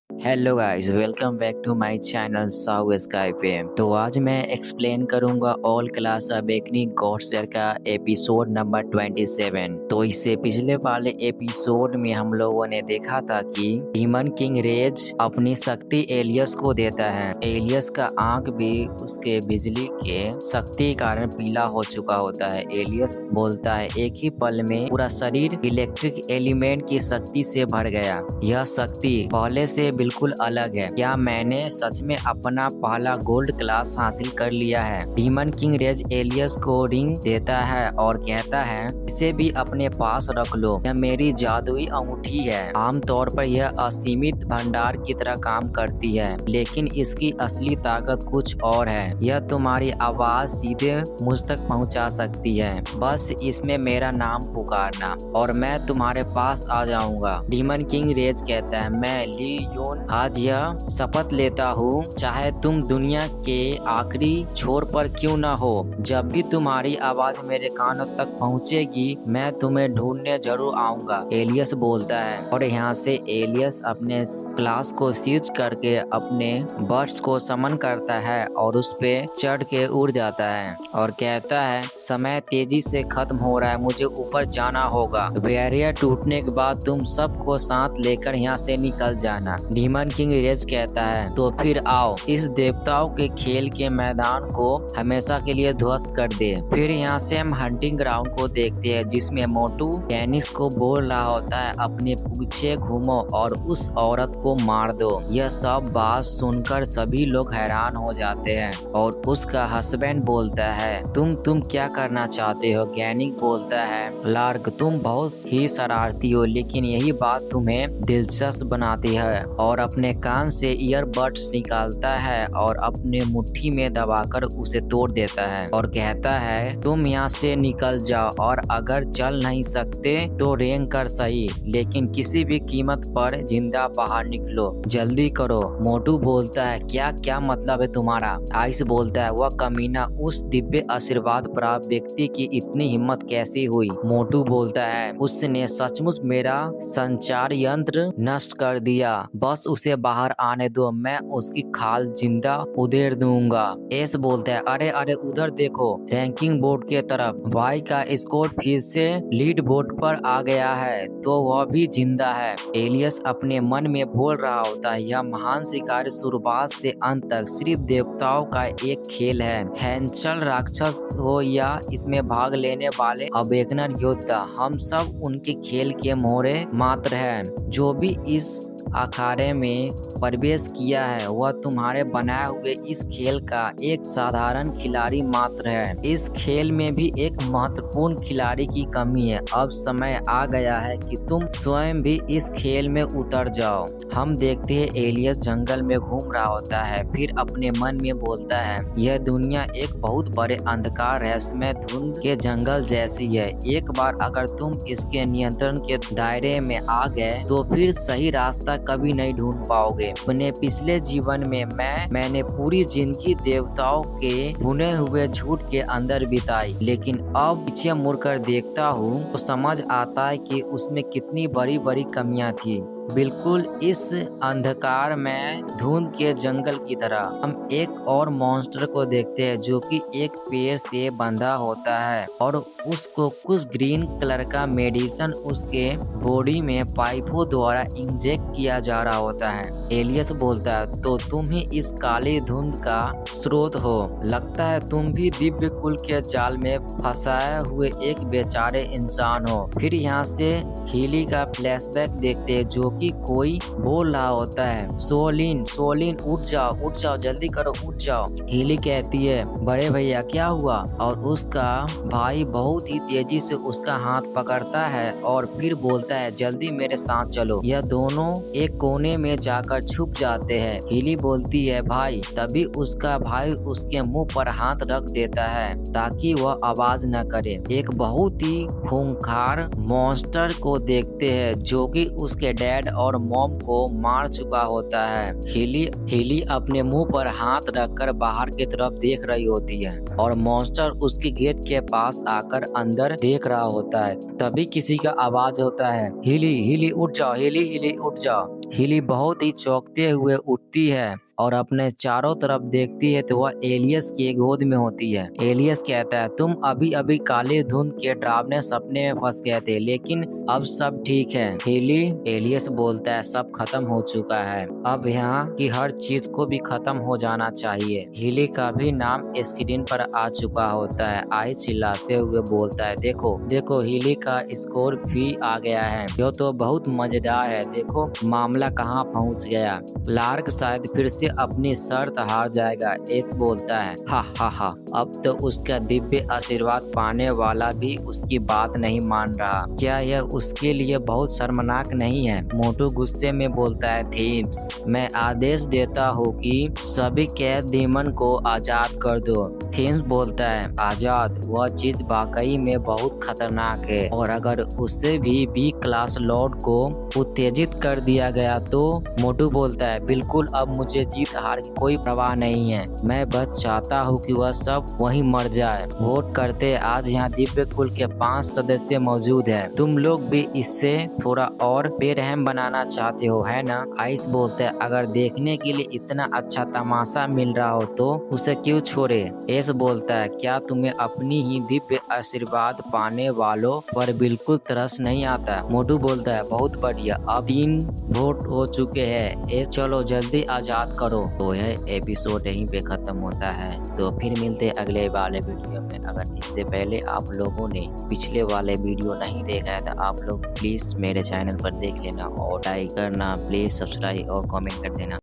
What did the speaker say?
Hello guys, welcome back to my channel साउ स्काई पे। तो आज मैं एक्सप्लेन करूंगा ऑल क्लास अवेकनिंग कोर्सर का एपिसोड नंबर 27। तो इससे पिछले वाले एपिसोड में हम लोगों ने देखा था कि डीमन किंग रेज अपनी शक्ति एलियस को देता है। एलियस का आंख भी उसके बिजली के शक्ति के कारण पीला हो चुका होता है। एलियस बोलता है एक ही पल में पूरा शरीर इलेक्ट्रिक एलिमेंट की शक्ति से भर गया। यह शक्ति पहले से बिल्कुल अलग है। क्या मैंने सच में अपना पहला गोल्ड क्लास हासिल कर लिया है? डीमन किंग रेज एलियस को रिंग देता है और कहता है इसे भी अपने पास रख लो, यह मेरी जादुई अंगूठी है। आमतौर पर यह असीमित भंडार की तरह काम करती है, लेकिन इसकी असली ताकत कुछ और है। यह तुम्हारी आवाज सीधे मुझ तक पहुंचा सकती है। बस इसमें मेरा नाम पुकारना और मैं तुम्हारे पास आ जाऊंगा। डीमन किंग रेज कहता है मैं ली यून आज यह शपथ लेता हूँ, चाहे तुम दुनिया के आखिरी छोर पर क्यों न हो, जब भी तुम्हारी आवाज मेरे कानों तक पहुँचेगी मैं तुम्हें ढूंढने जरूर आऊंगा। एलियस बोलता है और यहाँ से एलियस अपने क्लास को सीज करके अपने बर्ड्स को समन करता है और उस पे चढ़ के उड़ जाता है और कहता है समय तेजी से खत्म हो रहा है, मुझे ऊपर जाना होगा। बैरियर टूटने के बाद तुम सबको साथ लेकर यहाँ से निकल जाना। डीमन किंग रेज कहता है तो फिर आओ इस देवताओं के खेल के मैदान को हमेशा के लिए ध्वस्त कर दे। फिर यहाँ से हम हंटिंग ग्राउंड को देखते हैं जिसमें मोटू कैनिस को बोल रहा होता है अपने पीछे घूमो और उस औरत को मार दो। यह सब बात सुनकर सभी लोग हैरान हो जाते हैं और उसका हस्बैंड बोलता है तुम क्या करना चाहते हो? गैनिक बोलता है लार्क तुम बहुत ही शरारती हो, लेकिन यही बात तुम्हें दिलचस्प बनाती है। और अपने कान से ईयरबड्स निकालता है और अपने मुट्ठी में दबाकर उसे तोड़ देता है और कहता है तुम यहाँ से निकल जाओ और अगर चल नहीं सकते तो रेंग कर सही, लेकिन किसी भी कीमत पर जिंदा बाहर निकलो, जल्दी करो। मोटू बोलता है क्या मतलब है तुम्हारा? आइस बोलता है वह कमीना उस दिव्य आशीर्वाद प्राप्त व्यक्ति की इतनी हिम्मत कैसी हुई? मोटू बोलता है उसने सचमुच मेरा संचार यंत्र नष्ट कर दिया, बस उसे बाहर आने दो, मैं उसकी खाल जिंदा उधेड़ दूंगा। एस बोलता है अरे उधर देखो रैंकिंग बोर्ड के तरफ, भाई का स्कोर फिर से लीड बोर्ड पर आ गया है तो वह भी जिंदा है। एलियस अपने मन में बोल रहा होता है यह महान शिकारी शुरुआत से अंत तक सिर्फ देवताओं का एक खेल है। हैंचल राक्षस हो या इसमें भाग लेने वाले अवेकनर योद्धा, हम सब उनके खेल के मोहरे मात्र हैं। जो भी इस अखाड़े में प्रवेश किया है वह तुम्हारे बनाए हुए इस खेल का एक साधारण खिलाड़ी मात्र है। इस खेल में भी एक महत्वपूर्ण खिलाड़ी की कमी है। अब समय आ गया है कि तुम स्वयं भी इस खेल में उतर जाओ। हम देखते हैं एलियस जंगल में घूम रहा होता है, फिर अपने मन में बोलता है यह दुनिया एक बहुत बड़े अंधकार रहस्यमय धुंध के जंगल जैसी है। एक बार अगर तुम इसके नियंत्रण के दायरे में आ गए तो फिर सही रास्ता कभी नहीं ढूंढ पाओगे। अपने पिछले जीवन में मैंने पूरी जिंदगी देवताओं के बुने हुए झूठ के अंदर बिताई, लेकिन अब पीछे मुड़कर देखता हूँ तो समझ आता है कि उसमें कितनी बड़ी बड़ी कमियां थी। बिल्कुल इस अंधकार में धुंध के जंगल की तरह हम एक और मॉन्स्टर को देखते हैं जो कि एक पेड़ से बंधा होता है और उसको कुछ ग्रीन कलर का मेडिसिन उसके बॉडी में पाइपों द्वारा इंजेक्ट किया जा रहा होता है। एलियस बोलता है तो तुम ही इस काली धुंध का स्रोत हो, लगता है तुम भी दिव्य कुल के जाल में फंसाए हुए एक बेचारे इंसान हो। फिर यहाँ से हीली का फ्लैशबैक देखते हैं जो कि कोई बोल रहा होता है सोलिन उठ जाओ जल्दी करो उठ जाओ। हीली कहती है बड़े भैया क्या हुआ? और उसका भाई बहुत ही तेजी से उसका हाथ पकड़ता है और फिर बोलता है जल्दी मेरे साथ चलो। यह दोनों एक कोने में जाकर छुप जाते हैं। हीली बोलती है भाई, तभी उसका भाई उसके मुंह पर हाथ रख देता है ताकि वह आवाज न करे। एक बहुत ही खूंखार मॉन्स्टर को देखते हैं जो कि उसके डैड और मॉम को मार चुका होता है। हीली अपने मुंह पर हाथ रखकर बाहर की तरफ देख रही होती है और मॉन्स्टर उसकी गेट के पास आकर अंदर देख रहा होता है। तभी किसी का आवाज होता है हीली उठ जाओ, हीली उठ जाओ। हिली बहुत ही चौंकते हुए उठती है और अपने चारों तरफ देखती है तो वह एलियस की गोद में होती है। एलियस कहता है, तुम अभी अभी काले धुंध के डरावने सपने में फंस गए थे, लेकिन अब सब ठीक है। हिली एलियस बोलता है, सब खत्म हो चुका है, अब यहाँ की हर चीज को भी खत्म हो जाना चाहिए। हिली का भी नाम स्क्रीन पर आ चुका होता है। आइस चिल्लाते हुए बोलता है, देखो देखो हिली का स्कोर भी आ गया है, यह तो बहुत मजेदार है, देखो मामला कहाँ पहुँच गया। लार्क शायद फिर से अपनी शर्त हार जाएगा। एस बोलता है, हा हा हा, अब तो उसका दिव्य आशीर्वाद पाने वाला भी उसकी बात नहीं मान रहा। क्या यह उसके लिए बहुत शर्मनाक नहीं है? मोटू गुस्से में बोलता है, थीम्स, मैं आदेश देता हूँ कि सभी कैद डीमन को आजाद कर दो। थीम्स बोलता है, आजाद? वह चीज वाकई में बहुत खतरनाक है, और अगर उससे भी बी क्लास लॉर्ड को उत्तेजित कर दिया गया तो? मोटू बोलता है, बिल्कुल, अब मुझे जीत हार की कोई परवाह नहीं है, मैं बस चाहता हूँ कि वह सब वहीं मर जाए। वोट करते आज यहाँ दिव्य कुल के 5 सदस्य मौजूद हैं। तुम लोग भी इससे थोड़ा और बेरहम बनाना चाहते हो, है ना? आइस बोलते है, अगर देखने के लिए इतना अच्छा तमाशा मिल रहा हो तो उसे क्यों छोड़े? एस बोलता है, क्या तुम्हें अपनी ही दिव्य आशीर्वाद पाने वालों पर बिल्कुल तरस नहीं आता? मोटू बोलता है, बहुत बढ़िया, अब 3 वोट हो चुके हैं। ए चलो जल्दी आजाद करो। तो यह एपिसोड यहीं पे खत्म होता है। तो फिर मिलते हैं अगले वाले वीडियो में। अगर इससे पहले आप लोगों ने पिछले वाले वीडियो नहीं देखा है तो आप लोग प्लीज मेरे चैनल पर देख लेना और लाइक करना, प्लीज सब्सक्राइब और कमेंट कर देना।